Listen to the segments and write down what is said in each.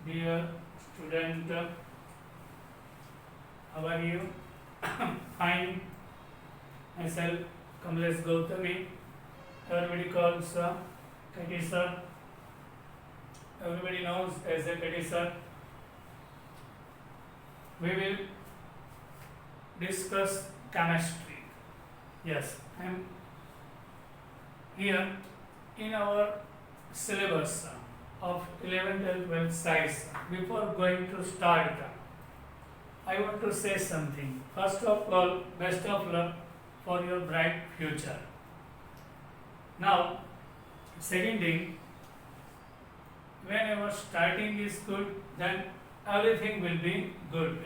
Dear student, how are you? Fine. Myself, Kamlesh Gautami. Everybody calls Katie sir. Everybody knows as a Katie sir. We will discuss chemistry. Yes, I am here in our syllabus of 11th and 12th science. Before going to start, I want to say something. First of all, best of luck for your bright future. Now, second thing, whenever starting is good, then everything will be good.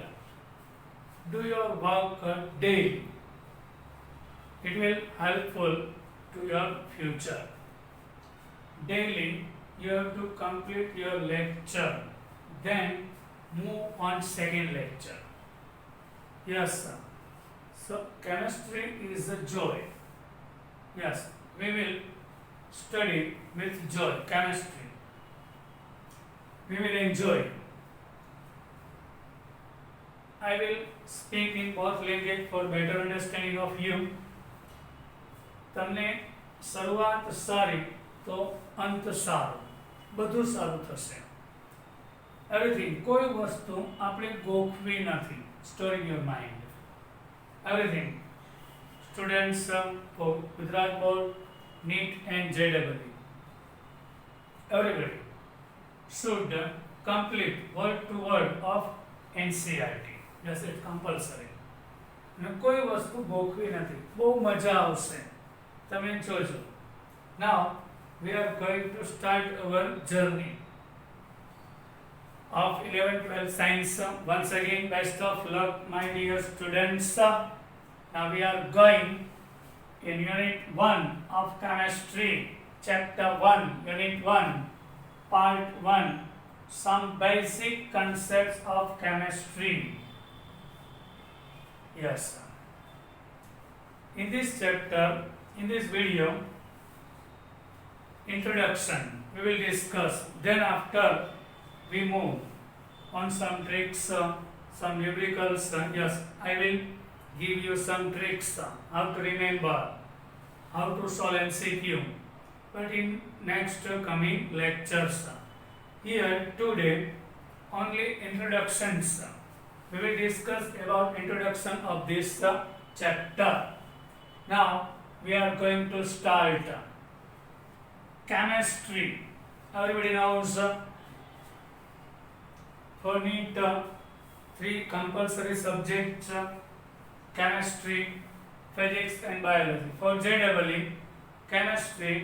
Do your work daily. It will helpful to your future. Daily, you have to complete your lecture, then move on second lecture. Yes, sir. So, chemistry is a joy. Yes, we will study with joy, chemistry. We will enjoy. I will speak in both language for better understanding of you. તમને શરૂઆત સારી તો અંત સારો, બધું સારું થશે. Everything, કોઈ વસ્તુ આપણે ગોખવી નથી. Store in your mind everything. Students for Gujarat Board, NEET and JEE, everybody should complete word to word of NCERT. Yes, it's compulsory. અને કોઈ વસ્તુ ગોખવી નથી, બહુ મજા આવશે, તમે જોજો. Now we are going to start our journey of 11th 12th science. Once again, best of luck, my dear students. Now we are going in unit 1 of chemistry, chapter 1, unit 1, part 1, some basic concepts of chemistry. Yes, in this chapter, in this video, introduction we will discuss. Then after we move on some tricks, some numericals. Yes, I will give you some tricks, how to remember, how to solve MCQ, but in next coming lectures. Here today only introductions. We will discuss about introduction of this chapter. Now we are going to start chemistry. Everybody knows for NEET 3 compulsory subjects: chemistry, physics and biology. For JEE, chemistry,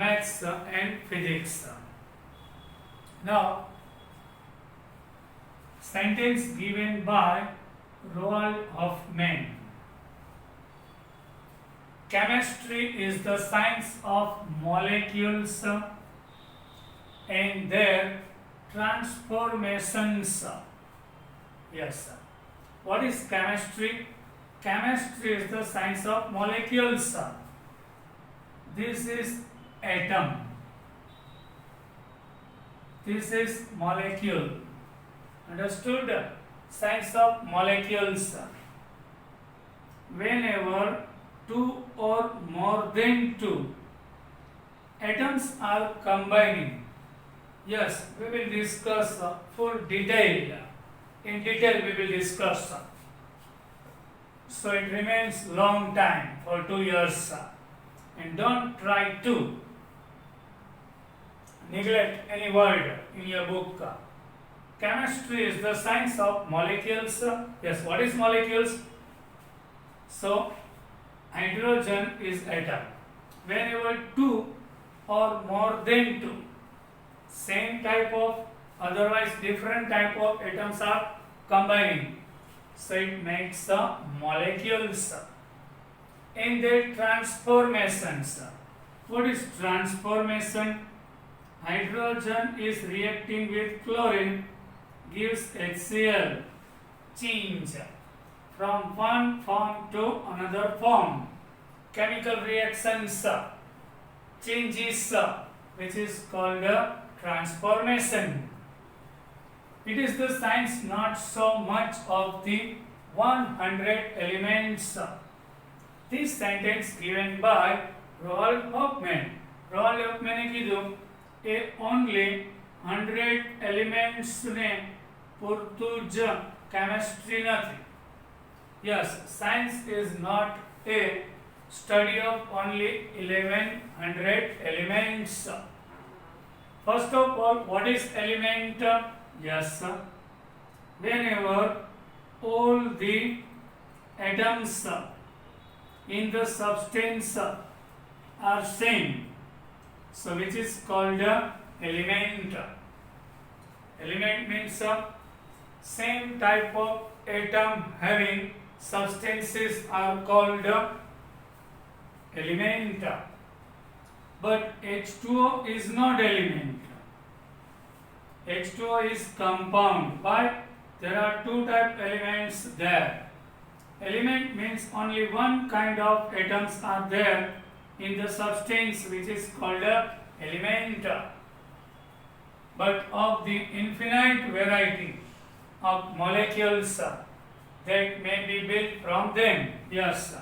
maths and physics. Now, sentence given by Roald Hoffmann. Chemistry is the science of molecules and their transformations. Yes, sir. What is chemistry? Chemistry is the science of molecules. This is atom. This is molecule. Understood? Science of molecules. Whenever two or more than two atoms are combining. Yes, we will discuss full detail. In detail we will discuss. So it remains long time for 2 years. And don't try to neglect any word in your book. Chemistry is the science of molecules. Yes, what is molecules? So hydrogen is atom. Whenever two or more than two, same type of, otherwise different type of atoms are combining, so it makes molecules. In their transformations, what is transformation? Hydrogen is reacting with chlorine, gives HCl, change from one form to another form. Chemical reactions, changes, which is called transformation. It is the science not so much of the 100 elements. This sentence given by Roald Hoffman. Roald Hoffman કીધું એ only 100 elements ને પૂરતું જ chemistry નથી. Yes, science is not a study of only 1100 elements. First of all, what is element? Yes, whenever all the atoms in the substance are same, so which is called element. Element means same type of atom having substances are called element. But H2O is not element. H2O is compound, but there are two type elements there. Element means only one kind of atoms are there in the substance which is called element. But of the infinite variety of molecules that may be built from them, yes.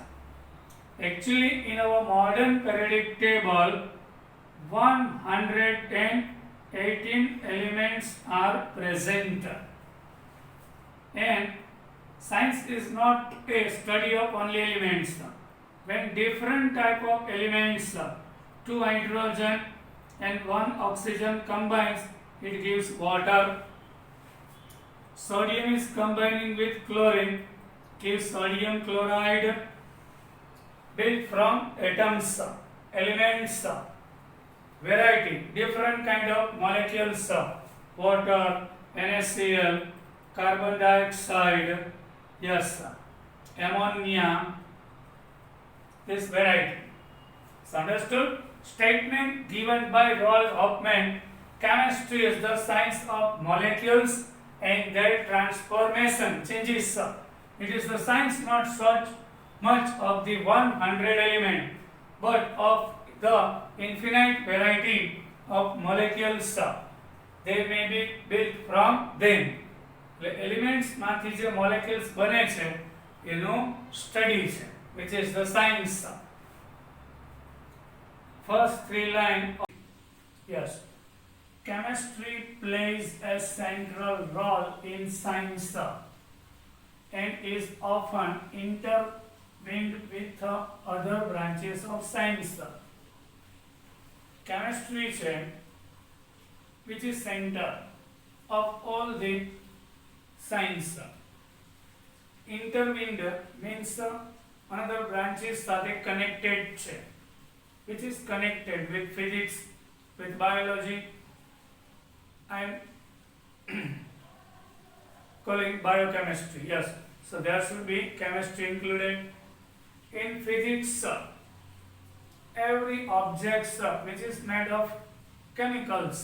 Actually, in our modern periodic table, 118 elements are present. And science is not a study of only elements. When different type of elements, 2 hydrogen and 1 oxygen combines, it gives water. Sodium is combining with chlorine, gives sodium chloride. Built from atoms, elements, variety, different kind of molecules, water, NaCl, carbon dioxide, yes, ammonia, this variety. So understood? Statement given by Roald Hoffman, chemistry is the science of molecules and their transformation, changes. It is the science not such much of the 100 element, but of the infinite variety of molecules. They may be built from them. Elements માંથી જે molecules બને છે એનો study છે, which is the science. First 3 line. Yes, chemistry plays a central role in science and is often intertwined with other branches of science. Chemistry છે, which is center of all the science. Intertwined means another branches સાથે connected છે, which is connected with physics, with biology, and calling biochemistry. Yes, so there should be chemistry included. In physics, every object which is made of chemicals,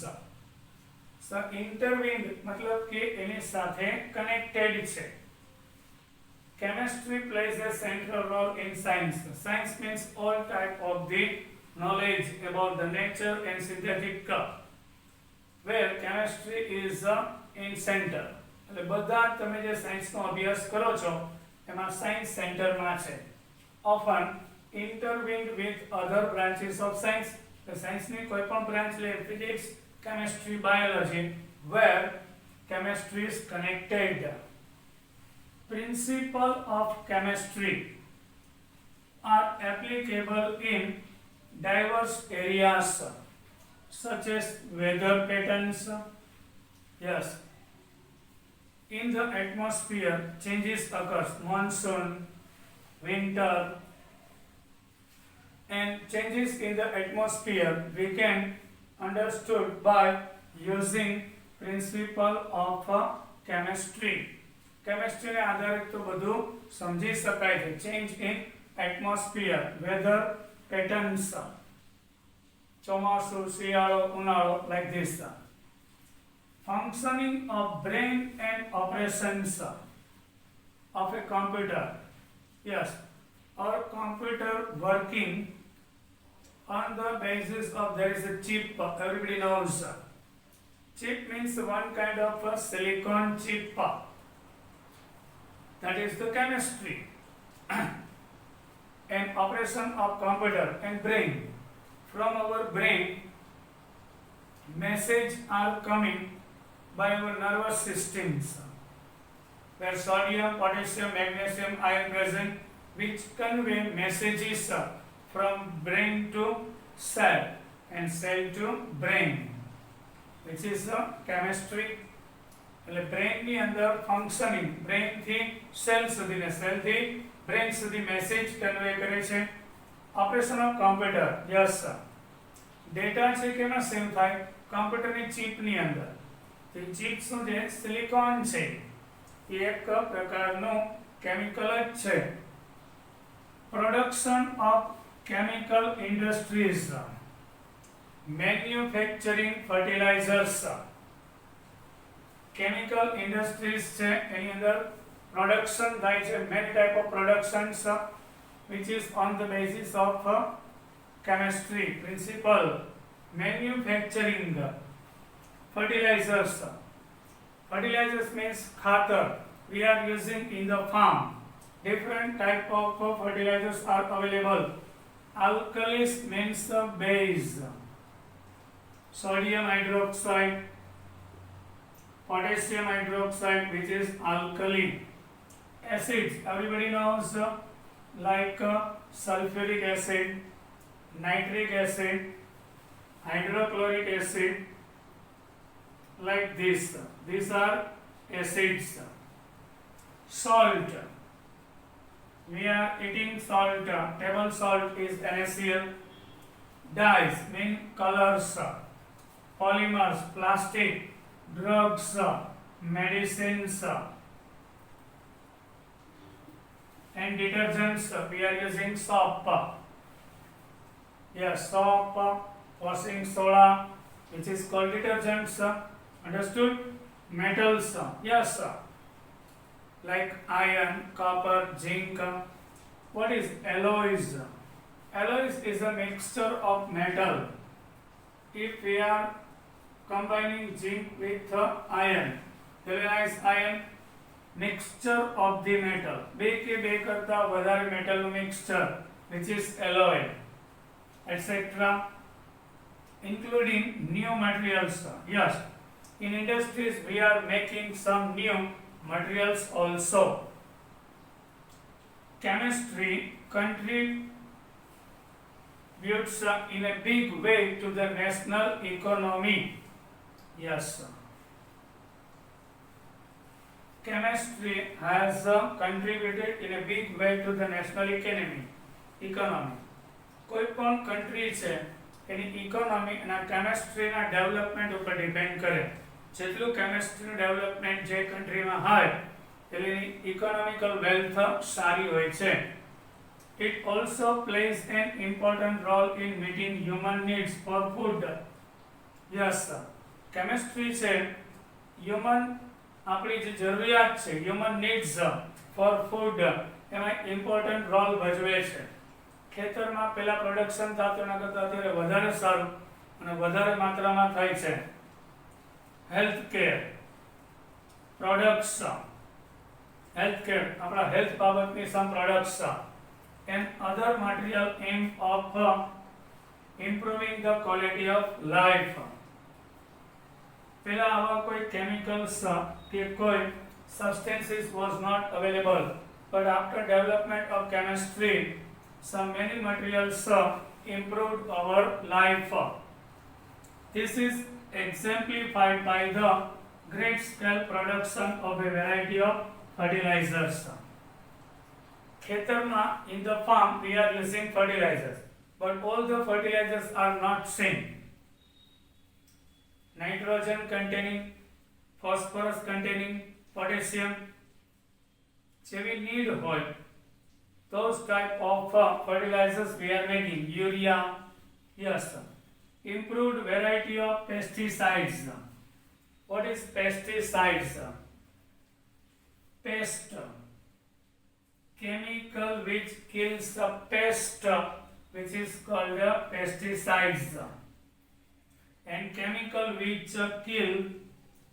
so intertwined मतलब कि એની સાથે connected છે. Chemistry plays a central role in science. Science means all type of the knowledge about the nature and synthetic, where chemistry is in center. એટલે બધા તમે જે સાયન્સનો અભ્યાસ કરો છો એમાં સાયન્સ સેન્ટરમાં છે. Often intertwined with other branches of science. The સાયન્સની કોઈ પણ બ્રાન્ચ લે, physics, chemistry, biology, where chemistry is connected. Principle of chemistry are applicable in diverse areas such as weather patterns. Yes, in the atmosphere changes occurs, monsoon, winter, and changes in the atmosphere we can understood by using principle of chemistry. Chemistry ને આધારિત તો બધું સમજી શકાય છે. Change in atmosphere, weather patterns, ચોમાસુ, શિયાળો, ઉનાળો, like this. Functioning of brain and operations of a computer. Yes, our computer working on the basis of there is a chip, everybody knows. Chip means one kind of a silicon chip. That is the chemistry. An operation of computer and brain. From our brain, messages are coming by our nervous systems, where sodium, potassium, magnesium ion present, which convey messages from brain to cell and cell to brain, which is the chemistry. એટલે બ્રેનની અંદર functioning બ્રેનથી cell સુધી ને સેલથી brain સુધી message convey કરે છે. Operation of computer, yes sir. Data છે કેમાં સેવ થાય? કોમ્પ્યુટરની ચિપની અંદર. તો ચિપ શું છે? સિલિકોન છે. એ એક પ્રકારનું કેમિકલ જ છે. Production of chemical industries, manufacturing fertilisers. Chemical industries છે એની અંદર પ્રોડક્શન થાય છે. Many type of productions which is on the basis of chemistry principle. Manufacturing fertilizers. Fertilizers means khatar. We are using in the farm. Different type of fertilizers are available. Alkalis means base. Sodium hydroxide, potassium hydroxide, which is alkali. Acids, everybody knows, like sulfuric acid, nitric acid, hydrochloric acid, like this. These are acids. Salt, we are eating salt. Table salt is NaCl. Dyes mean colors. Polymers, plastic, drugs, medicines, and detergents. We are using soap. Yes, soap, washing soda, which is called detergents. Understood? Metals, yes, like iron, copper, zinc. What is alloys? Alloys is a mixture of metal. If we are combining zinc with iron, galvanized iron, mixture of the metal, બે કે બે કરતા વધારે મેટલનું mixture, which is alloy, etc., including new materials. Yes, in industries we are making some new materials also. Chemistry contributes in a big way to the national economy. Yes, chemistry has contributed in a big way to the national economy. કોઈ પણ country છે એની economy એના chemistry ના development ઉપર depend કરે. જેટલું chemistry નું development જે country માં હોય તેની economical wealth સારી હોય છે. It also plays an important role in meeting human needs for food. Yes, chemistry છે human આપણી જે જરૂરિયાત છે હ્યુમન નીડ્સ ફોર ફૂડ એમાં ઇમ્પોર્ટન્ટ રોલ ભજવે છે. ખેતરમાં પહેલા પ્રોડક્શન થતું એના કરતાં અત્યારે વધારે સારું અને વધારે માત્રામાં થાય છે. Health care products, health care આપણા હેલ્થ બાબતની some products and other material aim of improving the quality of life. પહેલા આવા કોઈ કેમિકલ્સ કે કોઈ substances was not available, but after development of chemistry some many materials improved our life. This is exemplified by the great scale production of a variety of fertilizers. ખેતરમાં in the farm we are using fertilizers, but all the fertilizers are not same. Nitrogen containing, phosphorus containing, potassium, we need hoy. Those type of fertilizers we are making. Urea, yes. Improved variety of pesticides. What is pesticides? Pest, chemical which kills the pest, which is called pesticides. and chemical which kill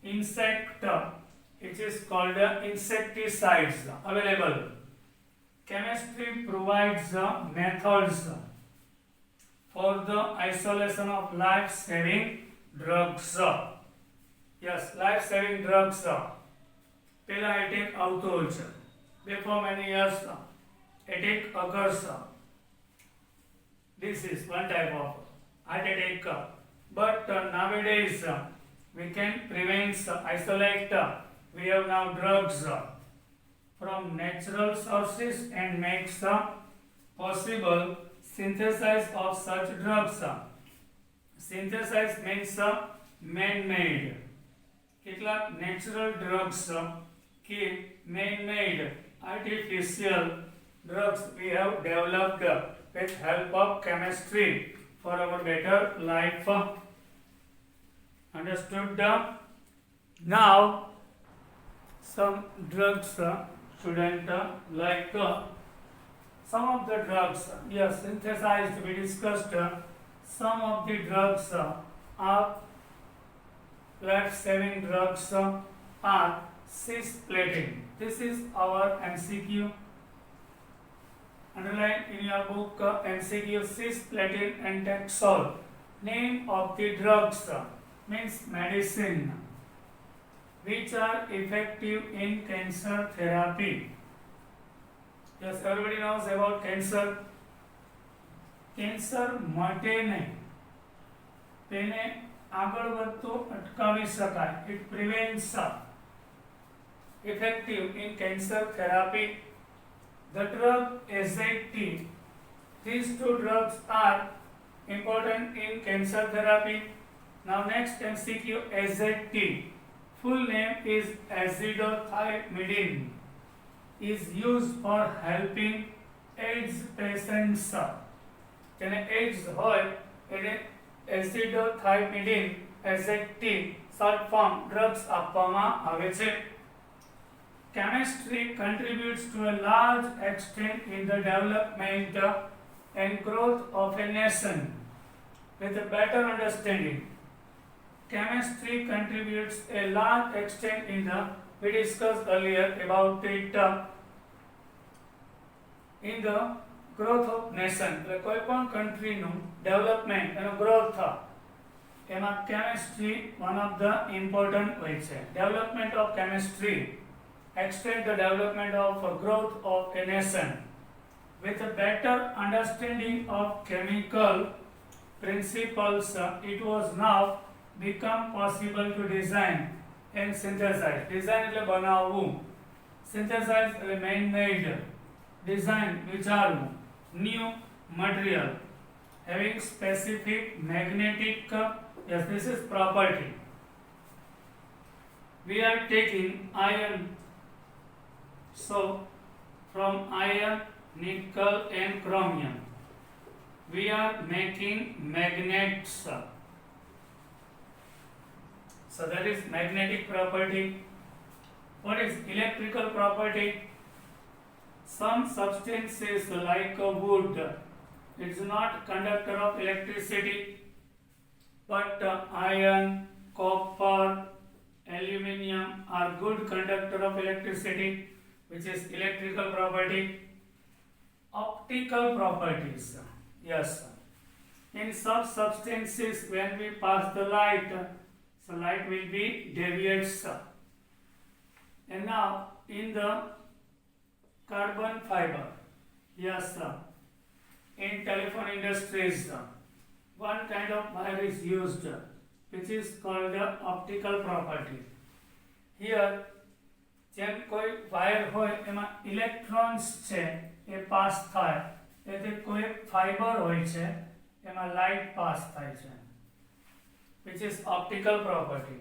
insect, it is called insecticides available. Chemistry provides methods for the isolation of life-saving drugs. Yes, life-saving drugs. પેલા attack આવતો હોય છે. Before many years, attack occurs. This is one type of heart attack. But nowadays, we can prevent, isolate. We have now drugs from natural sources and makes possible synthesis of such drugs. Synthesis means man-made. કેટલાક natural drugs કે man-made artificial drugs we have developed with help of chemistry for our better life. Understood? Now some drugs student like some of the drugs, yes, synthesized, we discussed. Some of the drugs are life-saving drugs are cisplatin. This is our MCQ. Underline in your book MCQ cisplatin and Taxol. Name of the drugs means medicine which are effective in cancer therapy. Yes, everybody knows about cancer. Cancer મટે નહીં, તેને આગળ વધતું અટકાવી શકાય. It prevents. Effective in cancer therapy. The drug AZT. These two drugs are important in cancer therapy. Now next MCQ, AZT. Full name is azidothymidine. Is used for helping AIDS patients. જેને AIDS હોય એને azidothymidine AZT short form drugs આપવામાં આવે છે. Chemistry contributes to a large extent in the development and growth of a nation. With a better understanding, chemistry contributes a large extent in the, we discussed earlier about it, in the growth of nation. કોઈ પણ countryનું development and growth, એમાં chemistry one of the important હોય છે. Development of chemistry extend the development of growth of a nation. With a better understanding of chemical principles, it was now become possible to design and synthesize. Design એટલે બનાવવું, synthesize એટલે man-made, design વિચારવું, new material having specific magnetic, yes, this is property. We are taking iron, so from iron, nickel and chromium we are making magnets. So that is magnetic property. What is electrical property? Some substances like wood, it is not conductor of electricity, but iron, copper, aluminium are good conductor of electricity, which is electrical property. Optical properties, yes, in some substances when we pass the light, so light will be deviates. And now in the carbon fiber, yes, in telephone industries one kind of wire is used which is called the optical property. Here જેમ કોઈ wire હોય એમાં electrons છે એ pass થાય, એટલે કોઈ fibre હોય છે એમાં લાઇટ પાસ થાય છે, which is optical property.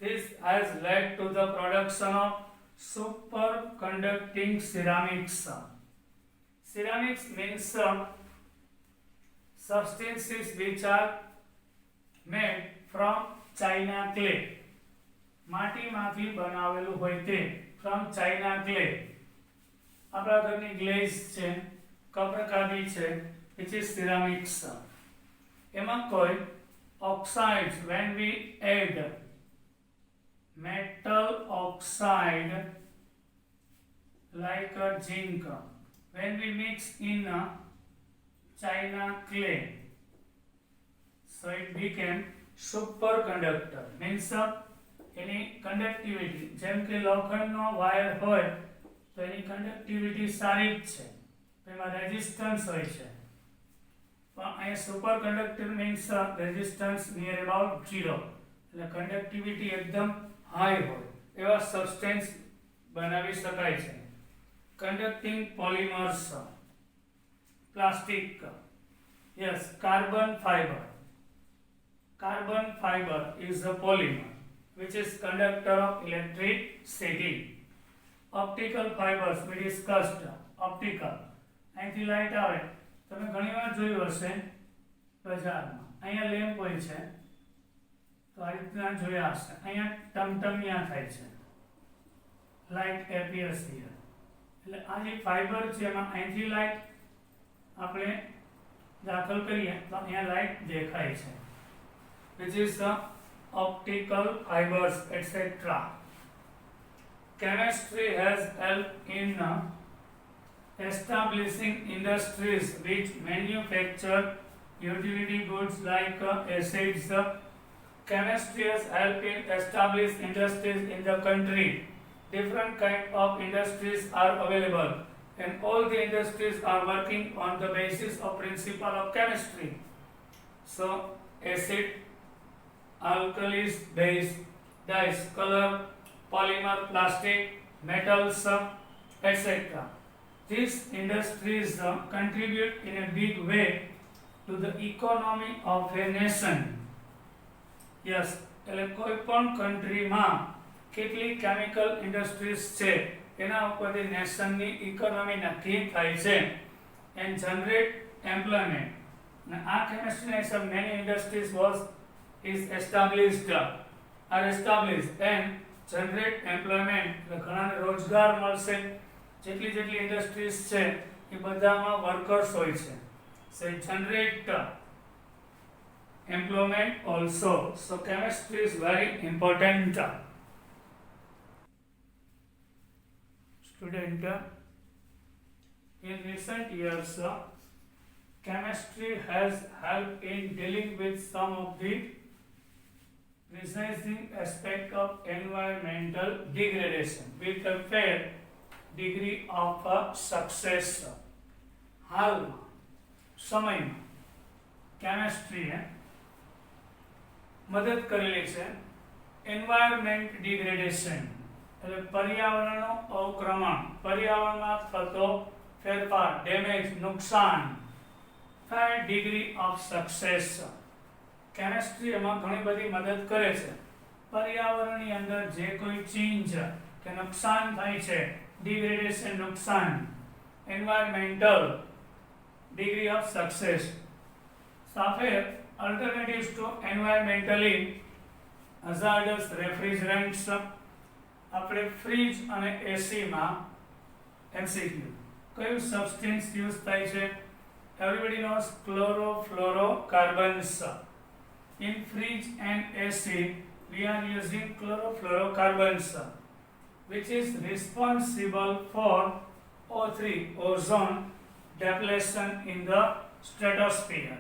This has led to the production of superconducting ceramics. Ceramics means substances which are made from China clay. માટીમાંથી બનાવેલું હોય તે, from China clay. આપણા ઘરની ગ્લેઝ છે, કપ્રકાદી છે, which is ceramics. એમાં કોઈ oxides, when we add metal oxide like zinc, when we mix in china clay, so it became superconductor. means any conductivity, જેમ કે લોખંડનો વાયર હોય તો એની conductivity સારી જ છે, તો એમાં રેઝિસ્ટન્સ હોય છે, પણ અહીંયા superconductor means resistance near about 0, એટલે conductivity એકદમ હાઈ હોય એવા સબસ્ટેન્સ બનાવી શકાય છે. conducting polymers, plastic, yes, carbon fiber. Carbon fiber is a polymer which is conductor of electricity. Optical fibers we discussed. Optical, અહીંથી લાઈટ આવે તમે ઘણી વાર જોયું હશે બજારમાં, અહીંયા લેમ્પ હોય છે તો આ રીતના જોયા હશે, અહીંયા ટમટમિયા થાય છે, લાઈટ appears here. એટલે આ જે ફાઈબર છે એમાં અહીંથી લાઈટ આપણે દાખલ કરીએ તો અહીંયા લાઈટ દેખાય છે, which is the optical fibers, etc. Chemistry has helped in establishing industries which manufacture utility goods like acids. Chemistry has helped in establish industries in the country. Different kind of industries are available and all the industries are working on the basis of principle of chemistry. So acid, alkalis, base, dyes, color, polymer, plastic, metals, etc. These industries contribute in a big way to the economy of a nation. Yes, એટલે કોઈ પણ countryમાં કેટલી chemical industries છે એના ઉપરથી નેશનની economy નક્કી થાય છે and generate employment. અને આ chemistry some many industries is established and generate employment, એટલે ઘણાને રોજગાર મળશે, જેટલી ઇન્ડસ્ટ્રીઝ છે એ બધામાં વર્કર્સ હોય છે, so it generate employment also. So chemistry is very important. Student, in recent years chemistry has helped in dealing with some of the precising aspect of environmental degradation with a fair degree of success. હાલમાં સમયમાં કેમેસ્ટ્રીએ મદદ કરેલી છે environment degradation, એટલે પર્યાવરણનો અવક્રમણ, પર્યાવરણમાં થતો ફેરફાર, damage, નુકસાન. fair degree of success. Chemistry એમાં ઘણી બધી મદદ કરે છે, પર્યાવરણની અંદર જે કોઈ ચેન્જ કે નુકસાન થાય છે, ડિગ્રેડેશન નુકસાન, એન્વાયરમેન્ટલ degree of success. સાથે alternatives to environmentally hazardous refrigerants, આપણે ફ્રીજ અને એસીમાં MCQ કયું સબસ્ટન્સ યુઝ થાય છે? Everybody knows chlorofluorocarbons. In fridge and AC we are using chlorofluorocarbons, which is responsible for O3, ozone depletion in the stratosphere.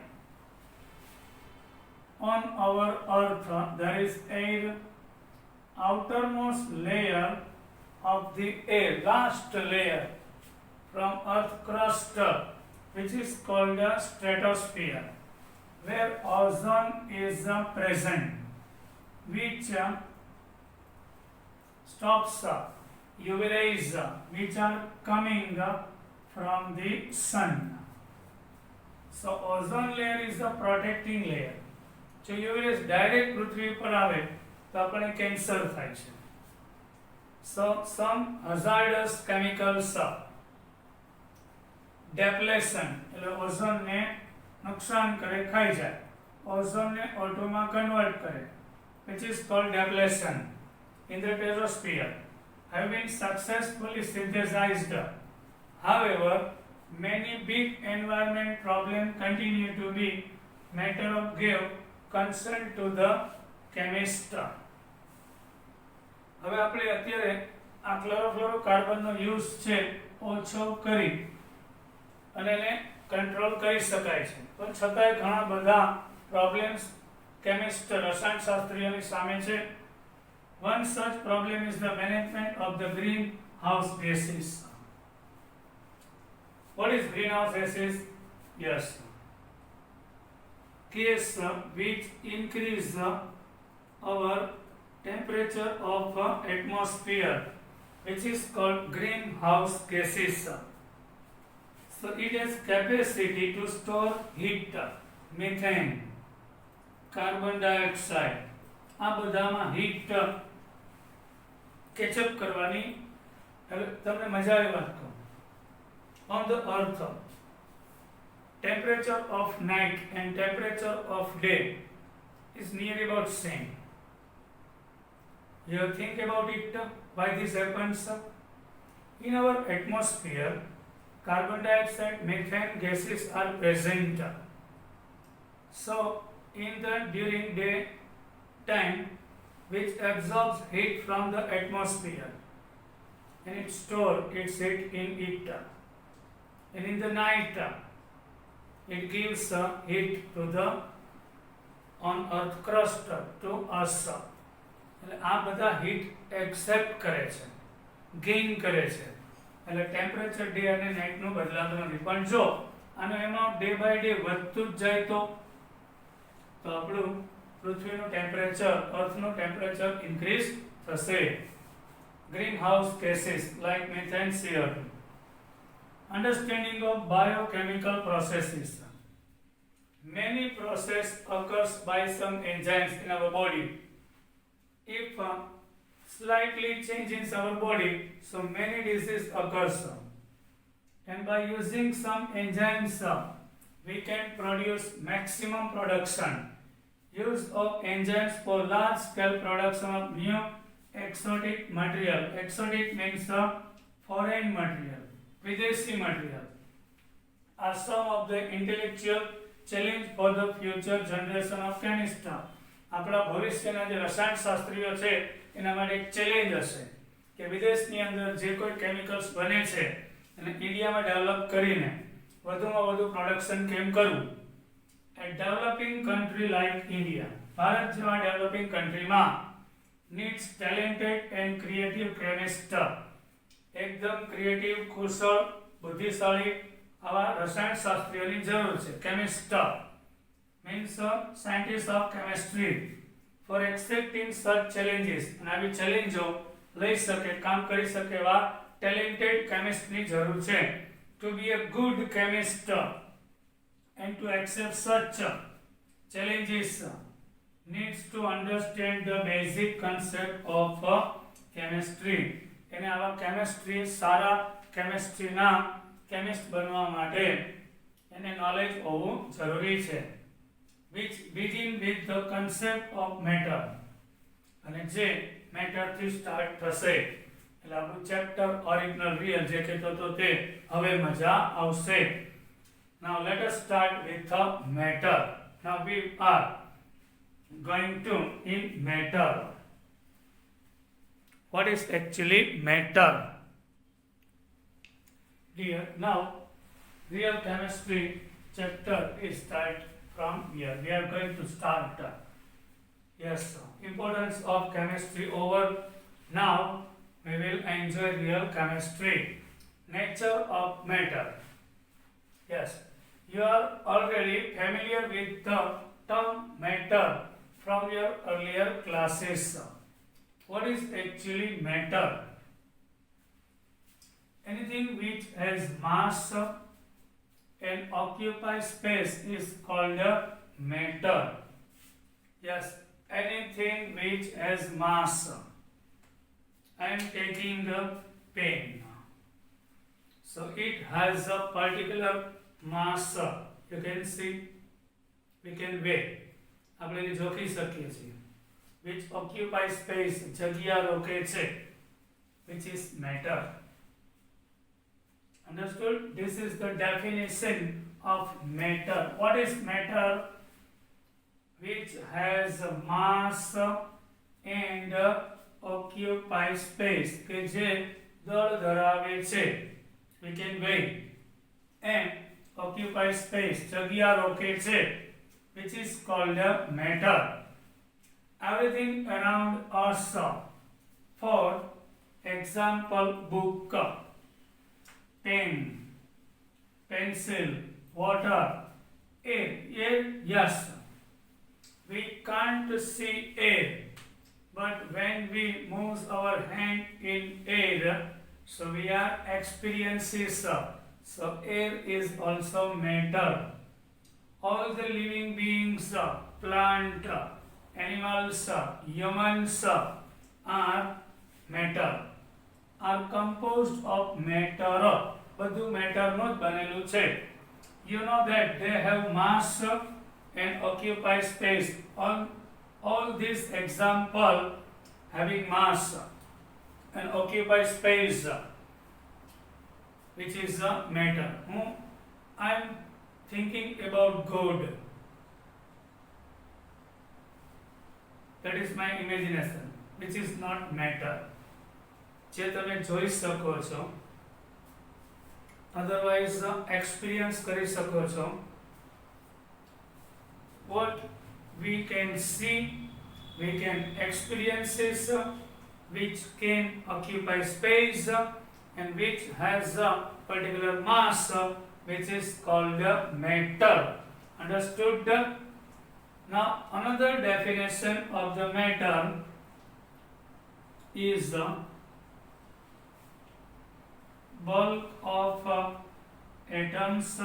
On our earth there is air, outermost layer of the air, last layer from earth crust, which is called the stratosphere, where ozone is present, which stops UV rays which are coming from the sun. So ozone layer is the protecting layer. જો UV rays direct પૃથ્વી પર આવે તો આપણે cancer થાય છે. So some hazardous chemicals depletion, એટલે ઓઝોનને નુકસાન કરે, ખાઈ જાય, ઓઝોનને O2 માં કન્વર્ટ કરે, which is called depletion in the troposphere, have been successfully synthesized. However, many big environment problems continue to be matter of grave consent to the chemist. હવે આપણે અત્યારે આ ક્લોરોફ્લોરોકાર્બનનો યુઝ છે ઓછો કરી અને એને કંટ્રોલ કરી શકાય છે, પણ છતાંય ઘણા બધા પ્રોબ્લેમ્સ કેમિસ્ટ રસાયણશાસ્ત્રીઓની સામે છે. One such problem is the management of the greenhouse gases. What is greenhouse gases? Yes, gas which increase our temperature of atmosphere, which is called greenhouse gases. So it has capacity to store heat, methane, carbon dioxide. આ બધામાં heat ketchup કરવાની. હવે તમને મજાની વાત કહું. On the earth, temperature of night and temperature of day is near about same. You think about it, why this happens? In our atmosphere, carbon dioxide, methane gases are present. So during day time, which absorbs heat from the atmosphere and it stores its heat in it, and in the night it gives heat to the on earth crust to us. એટલે આ બધા heat accept કરે છે, gain કરે છે. એટલે temperature day અને નાઇટનું બદલાતું નથી. પણ જો આનો એમાઉન્ટ ડે બાય ડે વધતું જ જાય તો આપણું પૃથ્વીનું ટેમ્પરેચર, અર્થનું ટેમ્પરેચર ઇન્ક્રીઝ થશે. Greenhouse gases like methane, CO2. Understanding of biochemical processes. Many process occurs by some enzymes in our body. If slightly change in our body, so many diseases occurs. And by using some enzymes, we can produce maximum production. Use of enzymes for large scale production of new exotic material. Exotic means foreign material, Videshi material, are some of the intellectual challenge for the future generation of chemists. આપણા ભવિષ્યના જે રસાયણશાસ્ત્રીઓ છે એના માટે એક challenge હશે કે વિદેશની અંદર જે કોઈ કેમિકલ્સ બને છે એને ઇન્ડિયામાં ડેવલપ કરીને વધુમાં વધુ પ્રોડક્શન કેમ કરવું. A developing country like India, Bharat જેવા ડેવલપિંગ કન્ટ્રીમાં needs talented and creative chemists. એકદમ ક્રિએટિવ, કુશળ, બુદ્ધિશાળી આવા રસાયણશાસ્ત્રીઓની જરૂર છે. Chemist means scientist of chemistry for accepting such challenges. અને આવી ચેલેન્જો લઈ શકે, કામ કરી શકે એવા talented chemistની જરૂર છે. To be a good chemist and to accept such challenges needs to understand the basic concept of chemistry. એને આવા કેમિસ્ટ્રી, સારા કેમિસ્ટ્રીના કેમિસ્ટ બનવા માટે એને નોલેજ હોવું જરૂરી છે. which begin with the concept of matter. અને જે મેટરથી સ્ટાર્ટ થશે એટલે આપણું ચેપ્ટર ઓરિજિનલ રિયલ જે કહેતો હતો તે હવે મજા આવશે. Now let us start with the matter. Now we are going to in matter. What is actually matter? Dear, now real chemistry chapter is start from here. We are going to start. Yes, importance of chemistry over. Now we will enjoy real chemistry. Nature of matter. Yes, you are already familiar with the term matter from your earlier classes. What is actually matter? Anything which has mass and occupies space is called matter. Yes, anything which has mass. I am taking a pen. So it has a particular mass. You can see, we can weigh. આપણે એને જોખી શકીએ છીએ. Which occupies space, જગ્યા રોકે છે, which is matter. Understood? This is the definition of matter. What is matter? which has mass and occupy space કે જે દળ ધરાવે છે we can weigh and occupy space જગ્યા રોકે છે which is called matter. Everything around us, for example book, pen, pencil, water, air. Air, yes, we can't see air, but when we move our hand in air, so we are experiences. So air is also matter. All the living beings, plant, animals, humans are matter, are composed of matter. બધું મેટરનું જ બનેલું છે. You know that they have mass and occupy space. All these example having mass and occupy space, which is matter. I am thinking about God. That is my imagination, which is not matter. જે તમે જોઈ શકો છો, otherwise experience કરી શકો છો. What we can see, we can experiences which can occupy space and which has a particular mass which is called matter. Understood? Now another definition of the matter is bulk of atoms,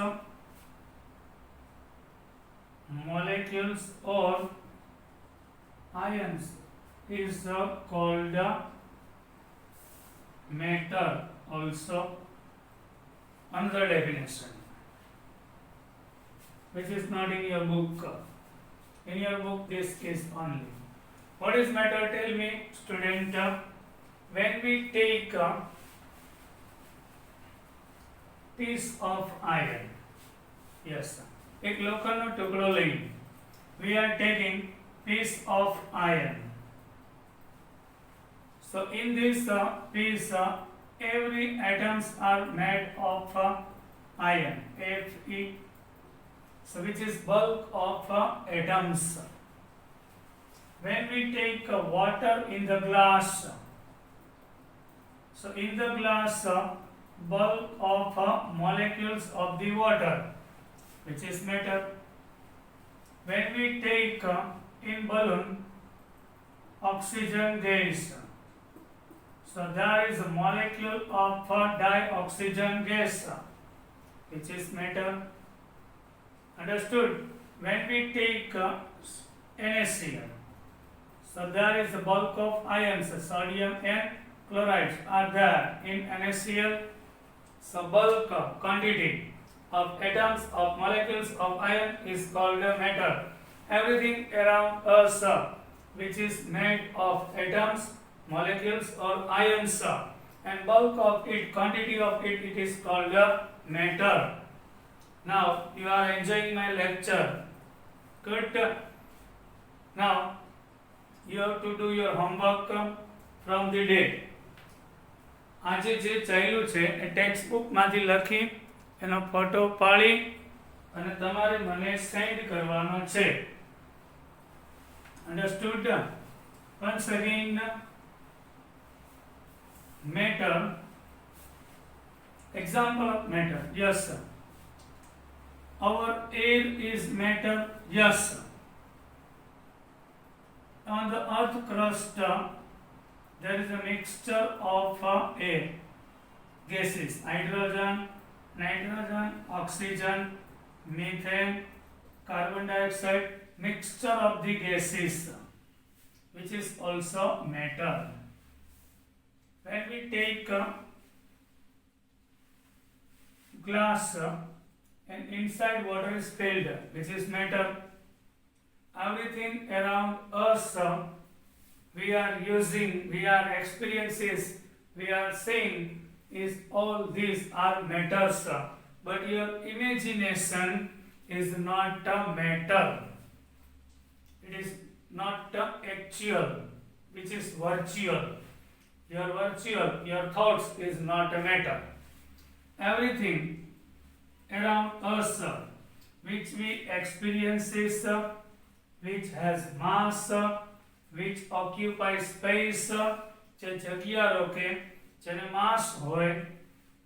molecules or ions is called matter. Also another definition which is not in your book. In your book this is only. What is matter? Tell me, student. When we take a piece of iron, yes, એક લોખંડનો ટુકડો લઈ, we are taking piece of iron. So in this piece, every atoms are made of iron, Fe. So which is bulk of atoms. When we take water in the glass, so in the glass, bulk of molecules of the water, which is matter. When we take in balloon oxygen gas, so there is a molecule of dioxygen gas, which is matter. Understood? When we take NaCl, so there is a bulk of ions, sodium and chlorides are there in NaCl. So bulk, quantity of atoms, of molecules of iron is called matter. Everything around us which is made of atoms, molecules or ions, and bulk of it, quantity of it, it is called matter. Now you are enjoying my lecture. Good. Now you have to do your homework from the day. આજે જે ચાલ્યું છે એ text બુકમાંથી લખી એનો photo પાડી અને તમારે મને સેન્ડ કરવાનો છે. Understood? Once again, matter. Example of matter. Yes, sir. Our air is matter. Yes, sir. On the earth crust, there is a mixture of air, gases, hydrogen, nitrogen, oxygen, methane, carbon dioxide, mixture of the gases, which is also matter. When we take glass and inside water is filled, which is matter. Everything around us we are using, we are experiences, we are seeing, is all these are matters, but your imagination is not a matter. It is not actual, which is virtual. Your virtual, your thoughts is not a matter. Everything around us which we experiences, which has mass, which occupies space, જે જગ્યા રોકે, જેને માસ હોય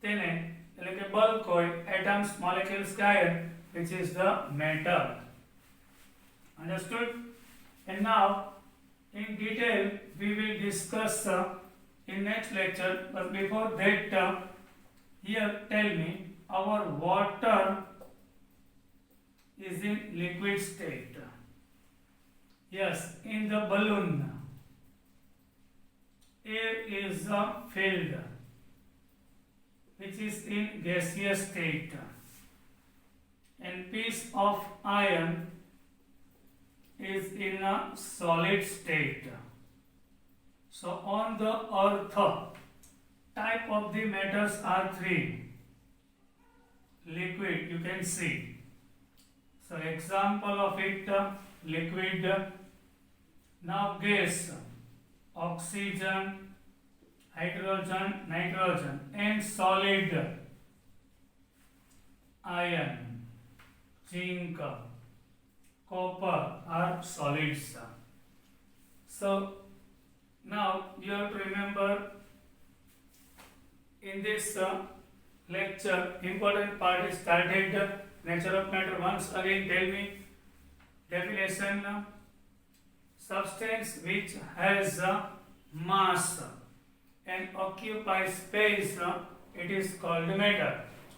તેને એટલે કે bulk હોય, atoms, molecules, ion, which is the matter. Understood? And now in detail we will discuss in next lecture, but before that here tell me, our water is in liquid state. Yes, in the balloon air is filled, which is in gaseous state, and piece of iron is in a solid state. So on the earth, type of the matters are three. Liquid, you can see. So example of it, liquid. Now gas, oxygen, hydrogen, nitrogen, and solid, iron, zinc, copper are solids. So now you have to remember in this lecture, important part is started. Nature of matter. Once again tell me definition. Substance which has mass and occupies space, it is called matter.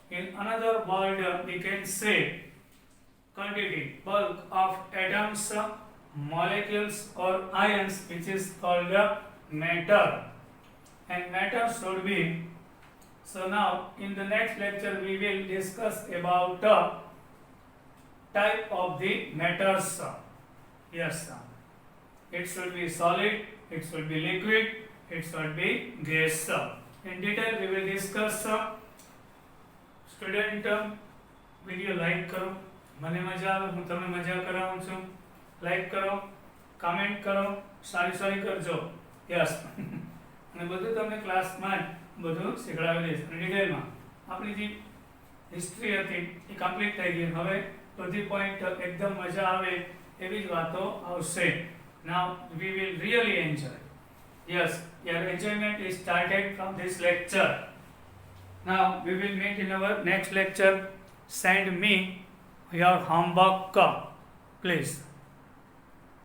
In another word we can say quantity, bulk of atoms, molecules or ions, which is called matter. And matter should be. So now in the next lecture we will discuss about type of the matters. Yes, it should be solid, it should be liquid, it should be gas. In detail we will discuss. Student, video like करो, મને મજા આવે, હું તમને મજા કરાવું છું. Like કરો, કમેન્ટ કરો, સારી કરજો. યસ. અને બધું તમને ક્લાસમાં બધું શીખડાવી દઈશ. અને ડિટેલમાં આપણી જે હિસ્ટ્રી હતી એ કમ્પ્લીટ થઈ ગઈ. હવે બધી પોઈન્ટ એકદમ મજા આવે એવી જ વાતો આવશે. Now we will really enjoy. Yes, your enjoyment is started from this lecture. Now we will meet in our next lecture. Send me your homework, please.